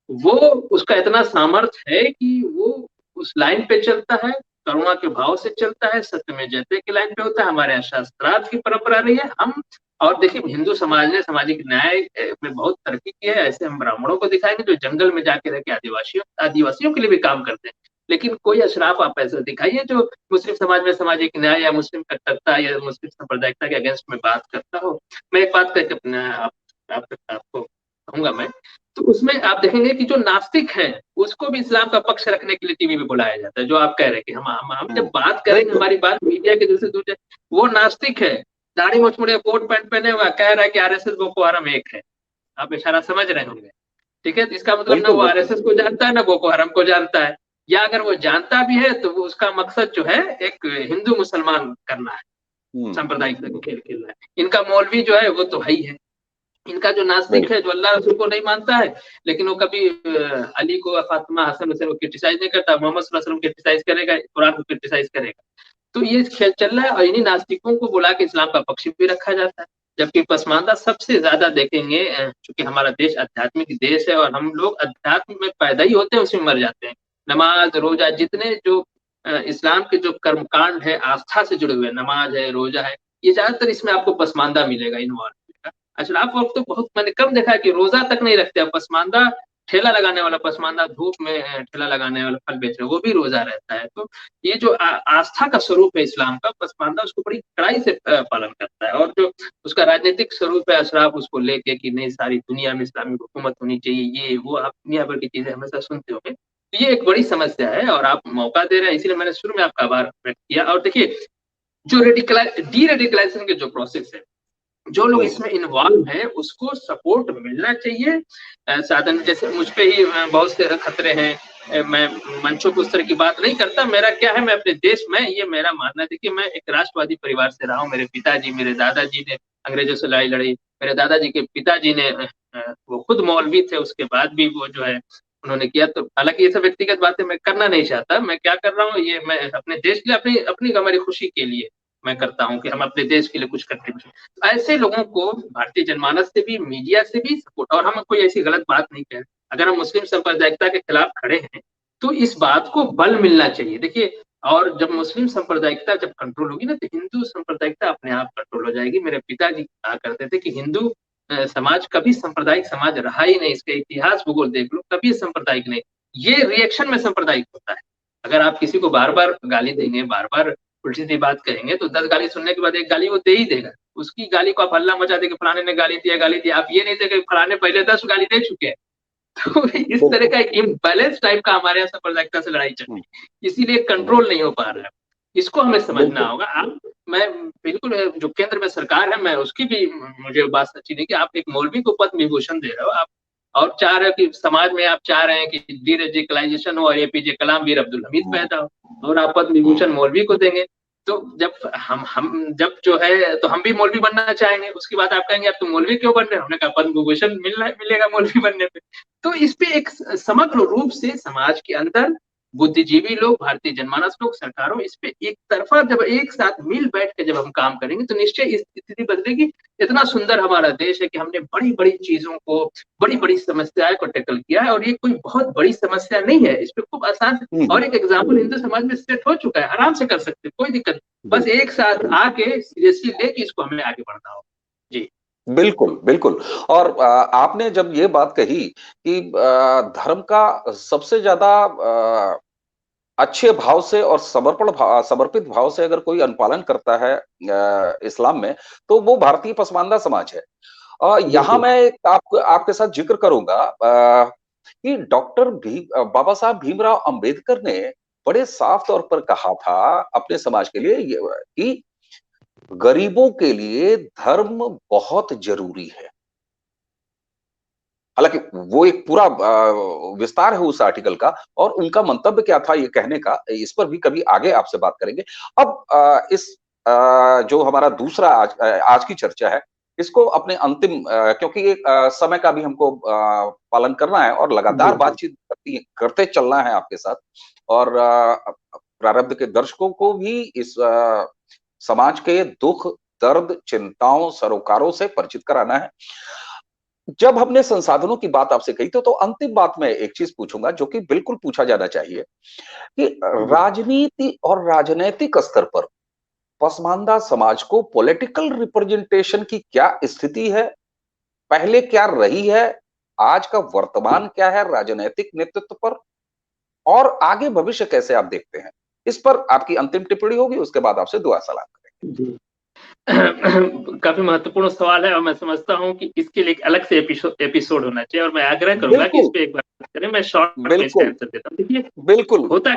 वो उसका इतना सामर्थ्य है कि वो उस लाइन पे चलता है, करुणा के भाव से चलता है, सत्य में जयते की लाइन पे होता है। हमारे यहाँ शास्त्रार्थ की परंपरा रही है। हम, और देखिए हिंदू समाज ने सामाजिक न्याय में बहुत तरक्की की है। ऐसे हम ब्राह्मणों को दिखाएंगे जो जंगल में जाके रह के आदिवासियों के लिए भी काम करते हैं, लेकिन कोई अशराफ आप ऐसा दिखाइए जो मुस्लिम समाज में सामाजिक न्याय या मुस्लिम कट्टरता या मुस्लिम सांप्रदायिकता के अगेंस्ट में बात करता हो। मैं एक बात करके अपने आपको कहूंगा मैं, तो उसमें आप देखेंगे कि जो नास्तिक है उसको भी इस्लाम का पक्ष रखने के लिए टीवी में बुलाया जाता है। जो आप कह रहे हैं कि हम जब बात करेंगे, हमारी बात मीडिया के दिल से दूर जाए, वो नास्तिक है, दाढ़ी मोछ मुड़े कोट पैंट पहने हुआ, कह रहा है कि आरएसएस बोको हराम एक है। आप इशारा समझ रहे होंगे, ठीक है? इसका मतलब ना वो आरएसएस को जानता है ना बोको हराम को जानता है, या अगर वो जानता भी है तो वो उसका मकसद जो है एक हिंदू मुसलमान करना है, सांप्रदायिक खेल खेलना है। इनका मौलवी जो है वो तो है ही है। इनका जो नास्तिक है, जो अल्लाह रसूल को नहीं मानता है, लेकिन वो कभी अली को, फातिमा, हसन हुसैन को क्रिटिसाइज नहीं करता, मोहम्मद सल्लल्लाहु अलैहि वसल्लम को क्रिटिसाइज करेगा, कुरान को क्रिटिसाइज करेगा। तो ये खेल चल रहा है, और इन्हीं नास्तिकों को बुला के इस्लाम का पक्ष भी रखा जाता है। जबकि पसमानदा सबसे ज्यादा देखेंगे, चूंकि हमारा देश आध्यात्मिक देश है और हम लोग अध्यात्म में पैदा ही होते हैं, उसमें मर जाते हैं। नमाज, रोजा, जितने जो इस्लाम के जो कर्मकांड है, आस्था से जुड़े हुए, नमाज है, रोजा है, ये ज्यादातर इसमें आपको पसमानदा मिलेगा इन्वॉल्व। अशराफ वर्ग तो बहुत मैंने कम देखा है कि रोजा तक नहीं रखते। पसमानदा ठेला लगाने वाला, पसमानदा धूप में ठेला लगाने वाला, फल बेच रहे, वो भी रोजा रहता है। तो ये जो आस्था का स्वरूप है इस्लाम का, पसमानदा उसको बड़ी कड़ाई से पालन करता है। और जो उसका राजनीतिक स्वरूप है, अशराफ उसको लेके कि नहीं सारी दुनिया में इस्लामिक हुकूमत होनी चाहिए, ये वो, आप दुनिया भर की चीजें हमेशा सुनते होंगे। तो ये एक बड़ी समस्या है और आप मौका दे रहे हैं, इसीलिए मैंने शुरू में आपका आभार व्यक्त किया। और देखिए, जो डी रेडिकलाइजेशन के जो प्रोसेस है, जो लोग इसमें इन्वॉल्व है उसको सपोर्ट मिलना चाहिए। साधन जैसे मुझ पे ही बहुत से खतरे हैं, मैं मंचों पर उस तरह की बात नहीं करता। मेरा क्या है, मैं अपने देश में, ये मेरा मानना है। देखिए, मैं एक राष्ट्रवादी परिवार से रहा हूँ। मेरे पिताजी, मेरे दादाजी ने अंग्रेजों से लड़ाई लड़ी। मेरे दादाजी के पिताजी ने, वो खुद मौलवी थे, उसके बाद भी वो जो है उन्होंने किया। तो हालांकि ये सब व्यक्तिगत बातें मैं करना नहीं चाहता। मैं क्या कर रहा हूँ, ये मैं अपने देश के लिए, अपनी अपनी हमारी खुशी के लिए मैं करता हूँ कि हम अपने देश के लिए कुछ करते हैं। ऐसे लोगों को भारतीय जनमानस से भी, मीडिया से भी सपोर्ट, और हम कोई ऐसी गलत बात नहीं कह रहे। अगर हम मुस्लिम सांप्रदायिकता के खिलाफ खड़े हैं तो इस बात को बल मिलना चाहिए। देखिए, और जब मुस्लिम सांप्रदायिकता जब कंट्रोल होगी ना, तो हिंदू सांप्रदायिकता अपने आप कंट्रोल हो जाएगी। मेरे पिताजी कहा करते थे कि हिंदू समाज कभी सांप्रदायिक समाज रहा ही नहीं। इसका इतिहास भूगोल देख लो, कभी सांप्रदायिक नहीं। ये रिएक्शन में सांप्रदायिक होता है। अगर आप किसी को बार बार गाली देंगे, बार बार उल्टी सीधी बात कहेंगे, तो 10 गाली सुनने के बाद एक गाली वो दे ही देगा। उसकी गाली को आप हल्ला मचा दे कि फलाने ने गाली दिया, आप ये नहीं थे कि फलाने पहले 10 गाली दे चुके हैं। तो इस तरह का एक इम्बैलेंस टाइप का हमारे यहाँ सांप्रदायिकता से लड़ाई चल रही है, इसीलिए कंट्रोल नहीं हो पा रहा है। इसको हमें समझना होगा। आप, मैं बिल्कुल, जो केंद्र में सरकार है, मैं उसकी भी, मुझे बात सच्ची नहीं कि आप एक मौलवी को पद्म विभूषण दे रहे हो, आप और चाह रहे हो कि समाज में आप चाह रहे हैं कि डी रेडिकलाइजेशन हो और एपीजे कलाम वीर अब्दुल हमीद पैदा हो, और आप पद्म विभूषण मौलवी को देंगे। तो जब हम जब जो है तो हम भी मौलवी बनना चाहेंगे, उसके बाद आप कहेंगे आप तो मौलवी क्यों बन रहे हो, हमने कहा पद्म विभूषण मिलेगा मौलवी बनने पे। तो इस पे एक समग्र रूप से समाज के अंदर बुद्धिजीवी लोग, भारतीय जनमानस लोग, सरकारों, इस पे एक तरफा जब एक साथ मिल बैठ के जब हम काम करेंगे तो निश्चय स्थिति बदलेगी। इतना सुंदर हमारा देश है कि हमने बड़ी बड़ी चीजों को, बड़ी बड़ी समस्याएं को टैकल किया है, और ये कोई बहुत बड़ी समस्या नहीं है, इस पे खूब आसान से, और एक एग्जाम्पल हिंदू समाज में सेट हो चुका है, आराम से कर सकते, कोई दिक्कत, बस एक साथ आके सीरियसली लेके इसको हमें आगे बढ़ना हो। जी बिल्कुल, बिल्कुल। और आपने जब ये बात कही कि धर्म का सबसे ज्यादा अच्छे भाव से और समर्पित भाव से अगर कोई अनुपालन करता है इस्लाम में, तो वो भारतीय पसमानदा समाज है। यहाँ मैं एक आपके साथ जिक्र करूंगा कि बाबा साहब भीमराव अंबेडकर ने बड़े साफ तौर पर कहा था अपने समाज के लिए कि गरीबों के लिए धर्म बहुत जरूरी है। हालांकि वो एक पूरा विस्तार है उस आर्टिकल का, और उनका मंतव्य क्या था ये कहने का, इस पर भी कभी आगे आपसे बात करेंगे। अब इस जो हमारा दूसरा आज की चर्चा है, इसको अपने अंतिम क्योंकि एक समय का भी हमको पालन करना है और लगातार बातचीत करते चलना है आपके साथ, और प्रारब्ध के दर्शकों को भी इस समाज के दुख, दर्द, चिंताओं, सरोकारों से परिचित कराना है। जब हमने संसाधनों की बात आपसे कही तो अंतिम बात में एक चीज पूछूंगा जो कि बिल्कुल पूछा जाना चाहिए कि राजनीति और राजनैतिक स्तर पर पसमानदा समाज को पॉलिटिकल रिप्रेजेंटेशन की क्या स्थिति है, पहले क्या रही है, आज का वर्तमान क्या है राजनैतिक नेतृत्व पर, और आगे भविष्य कैसे आप देखते हैं? इस पर आपकी अंतिम टिप्पणी होगी, उसके बाद आपसे दुआ सलाम करेंगे। काफी महत्वपूर्ण सवाल है, और मैं समझता हूँ कि इसके लिए एक अलग से एपिसोड होना चाहिए, और मैं आग्रह करूंगा कि इस पे एक बार बात करें। मैं शॉर्ट में इसका आंसर देता हूँ। देखिए, बिल्कुल होता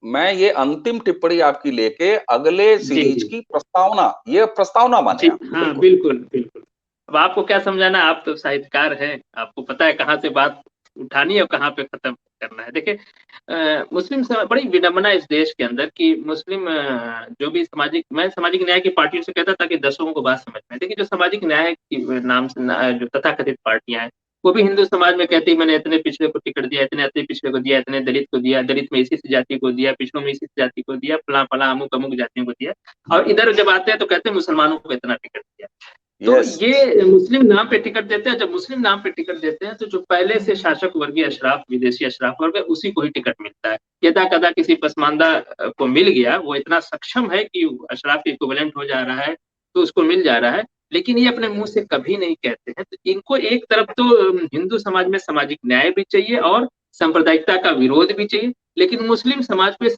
मैं ये अंतिम टिप्पणी आपकी लेके अगले सीरीज की प्रस्तावना माने आप। हाँ बिल्कुल बिल्कुल। अब आपको क्या समझाना, आप तो साहित्यकार हैं, आपको पता है कहाँ से बात उठानी है और कहाँ पे खत्म करना है। देखिए, मुस्लिम बड़ी विडंबना इस देश के अंदर कि मुस्लिम जो भी मैं सामाजिक न्याय की पार्टियों से कहता था कि दर्शकों को बात समझ में। देखिए, जो सामाजिक न्याय की नाम से जो तथाकथित पार्टियां हैं, वो भी हिंदू समाज में कहती है मैंने इतने पिछड़े को टिकट दिया, इतने अति पिछड़े को दिया, इतने दलित को दिया, दलित में इसी जाति को दिया, पिछड़ों में इसी जाति को दिया, फला फला अमुक अमुक जातियों को दिया, और इधर जब आते हैं तो कहते हैं मुसलमानों को इतना टिकट दिया। तो ये मुस्लिम नाम पे टिकट देते हैं। जब मुस्लिम नाम पे टिकट देते हैं तो जो पहले से शासक वर्गीय अशराफ, विदेशी अशराफ वर्ग है, उसी को ही टिकट मिलता है। यदा कदा किसी पसमानदा को मिल गया, वो इतना सक्षम है कि अशराफ के इक्विवेलेंट हो जा रहा है, तो उसको मिल जा रहा है, लेकिन ये अपने मुंह से कभी नहीं कहते हैं। तो इनको एक तरफ तो हिंदू समाज में सामाजिक न्याय भी चाहिए और सांप्रदायिकता का विरोध भी चाहिए, लेकिन मुस्लिम समाज पे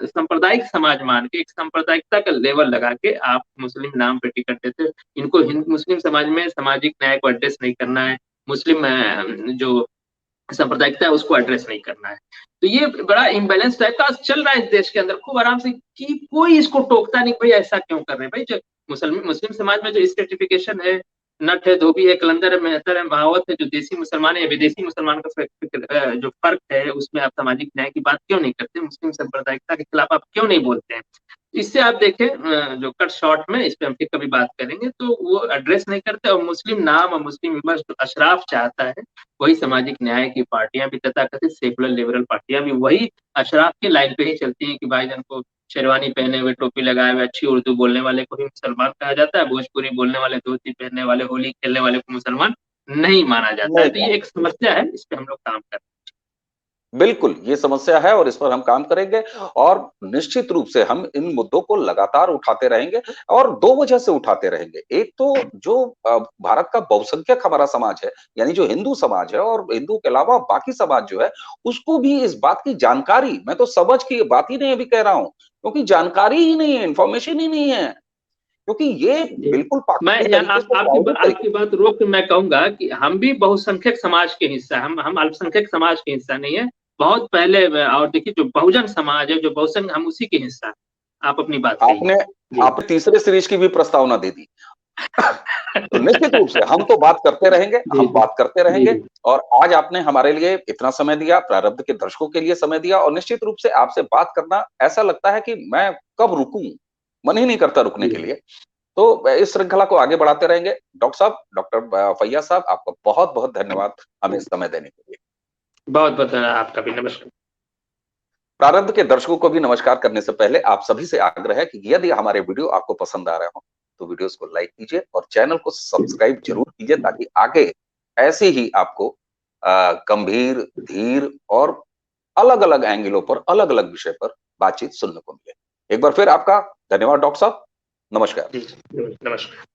सांप्रदायिक समाज मान के एक सांप्रदायिकता का लेवल लगा के आप मुस्लिम नाम पे टिकट देते हो। इनको मुस्लिम समाज में सामाजिक न्याय को एड्रेस नहीं करना है, मुस्लिम जो सांप्रदायिकता है उसको एड्रेस नहीं करना है। तो ये बड़ा इम्बैलेंस टाइप का चल रहा है इस देश के अंदर खूब आराम से, कि कोई इसको टोकता नहीं, भाई ऐसा क्यों कर रहे हैं। भाई जो मुस्लिम समाज में जो स्ट्रेटिफिकेशन है, नट है, धोबी है, कलंदर है, मेहतर है, महावत है, जो देसी मुसलमान है, विदेशी मुसलमान का जो फर्क है, उसमें आप सामाजिक न्याय की बात क्यों नहीं करते, मुस्लिम सांप्रदायिकता के खिलाफ आप क्यों नहीं बोलते हैं। इससे आप देखें जो कट शॉर्ट में, इस पे हम फिर कभी बात करेंगे, तो वो एड्रेस नहीं करते। और मुस्लिम नाम और मुस्लिम विमर्श जो अशराफ चाहता है, वही सामाजिक न्याय की पार्टियां भी, तथाकथित सेकुलर लिबरल पार्टियां भी वही अशराफ के लाइन पे ही चलती हैं कि भाईजान को शेरवानी पहने हुए, टोपी लगाए हुए, अच्छी उर्दू बोलने वाले को ही मुसलमान कहा जाता है, भोजपुरी बोलने वाले, धोती पहनने वाले, होली खेलने वाले को मुसलमान नहीं माना जाता है। तो ये एक समस्या है, इस पे हम लोग काम कर रहे हैं। बिल्कुल, ये समस्या है और इस पर हम काम करेंगे, और निश्चित रूप से हम इन मुद्दों को लगातार उठाते रहेंगे, और दो वजह से उठाते रहेंगे। एक तो जो भारत का बहुसंख्यक हमारा समाज है, यानी जो हिंदू समाज है, और हिंदू के अलावा बाकी समाज जो है, उसको भी इस बात की जानकारी, मैं तो समझ की बात ही नहीं अभी कह रहा हूं, क्योंकि जानकारी ही नहीं है, इंफॉर्मेशन ही नहीं है, क्योंकि ये बिल्कुल आपकी बात रोक के मैं कहूंगा कि हम भी बहुसंख्यक समाज के हिस्सा, हम अल्पसंख्यक समाज के हिस्सा नहीं है, बहुत पहले। और देखिए, जो बहुजन समाज है, जो बहुसंख्यक, हम उसी के हिस्सा। आप अपनी बात आपने तीसरे सीरीज की भी प्रस्तावना दे दी। निश्चित रूप से हम तो बात करते रहेंगे, हम बात करते रहेंगे। और आज आपने हमारे लिए इतना समय दिया, प्रारब्ध के दर्शकों के लिए समय दिया, और निश्चित रूप से आपसे बात करना ऐसा लगता है कि मैं कब रुकूं, मन ही नहीं करता रुकने के लिए। तो इस श्रृंखला को आगे बढ़ाते रहेंगे। डॉक्टर साहब, डॉक्टर फैयाज साहब, आपका बहुत बहुत धन्यवाद हमें समय देने के लिए। बहुत बहुत आपका भी नमस्कार। प्रारब्ध के दर्शकों को भी नमस्कार करने से पहले आप सभी से आग्रह है कि यदि हमारे वीडियो आपको पसंद आ रहे हो तो वीडियोस को लाइक कीजिए और चैनल को सब्सक्राइब जरूर कीजिए, ताकि आगे ऐसे ही आपको गंभीर, धीर और अलग अलग एंगलों पर, अलग अलग विषय पर बातचीत सुनने को मिले। एक बार फिर आपका धन्यवाद डॉक्टर साहब, नमस्कार। नमस्कार।